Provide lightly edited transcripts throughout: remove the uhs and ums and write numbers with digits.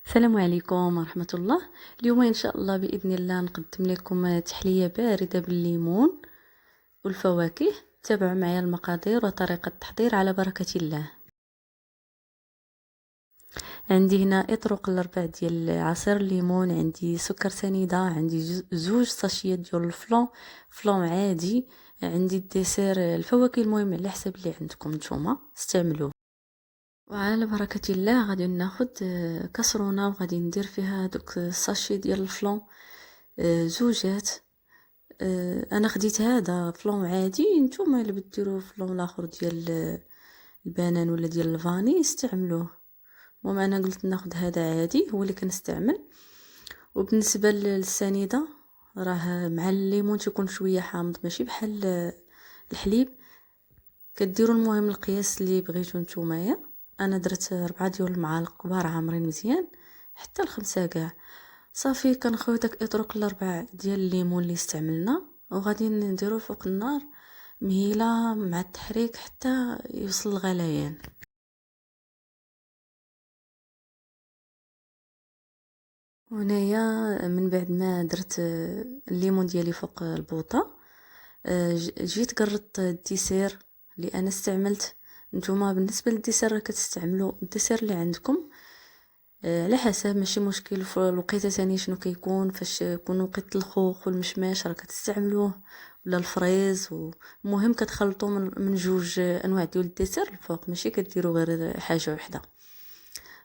السلام عليكم ورحمة الله. اليوم إن شاء الله بإذن الله نقدم لكم تحلية باردة بالليمون والفواكه. تابعوا معايا المقادير وطريقة التحضير على بركة الله. عندي هنا اطرق الربع ديال عصير الليمون، عندي سكر سنيدة، عندي زوج ساشيات ديال فلون عادي، عندي الديسير الفواكه، المهم على حسب اللي عندكم نتوما استعملوه. وعلى بركة الله غادي ناخد كسرونة وغادي ندير فيها دوك الساشي ديال الفلون، زوجات. انا خديت هذا فلون عادي، نتوما اللي بتديروا فلون الاخر ديال البنان ولا ديال الفاني استعملوه. وما انا قلت ناخد هذا عادي هو اللي كنستعمل. وبالنسبه للسنيده راه مع الليمون تيكون شويه حامض، ماشي بحال الحليب. كديروا المهم القياس اللي بغيتو نتومايا. انا درت 4 ديال المعالق كبار عامرين مزيان حتى ل5 كاع. صافي كنخوي داك اطرق الاربع ديال الليمون اللي استعملنا، وغادي نديرو فوق النار مهيله مع التحريك حتى يوصل الغليان. وهنايا من بعد ما درت الليمون ديالي فوق البوطه، جيت قرطت الديسير اللي انا استعملت. نتوما بالنسبه للديسير كتستعملوا الديسير اللي عندكم على حسب، ماشي مشكل. في الوقيته ثاني شنو كيكون فاش يكون وقت الخوخ والمشماش راه كتستعملوه، ولا الفريز. المهم كتخلطوا من جوج انواع ديال الديسير الفوق، ماشي كديروا غير حاجه وحده.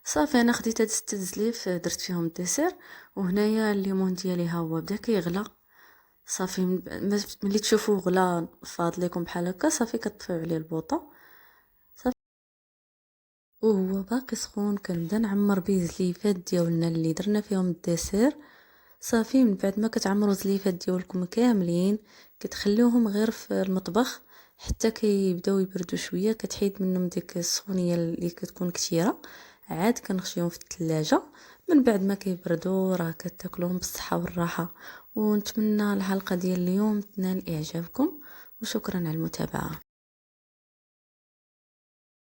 صافي انا خديت هاد 6 زليف درت فيهم الديسير. وهنايا الليمون ديالي ها هو بدا كيغلى. صافي ملي تشوفوه غلا فاض لكم بحال هكا، صافي كطفيو عليه البوطه. وهو باقي سخون كنبدا نعمر به زليفات ديالنا اللي درنا فيهم الديسير. صافي من بعد ما كتعمروا زليفات ديالكم كاملين كتخليوهم غير في المطبخ حتى كيبداو يبردوا شويه، كتحيد منهم ديك السخونيه اللي كتكون كثيره، عاد كنخشيهم في الثلاجه. من بعد ما كيبردوا راه كتاكلوهم بالصحه والراحه. ونتمنى الحلقه ديال اليوم تنال اعجابكم، وشكرا على المتابعه.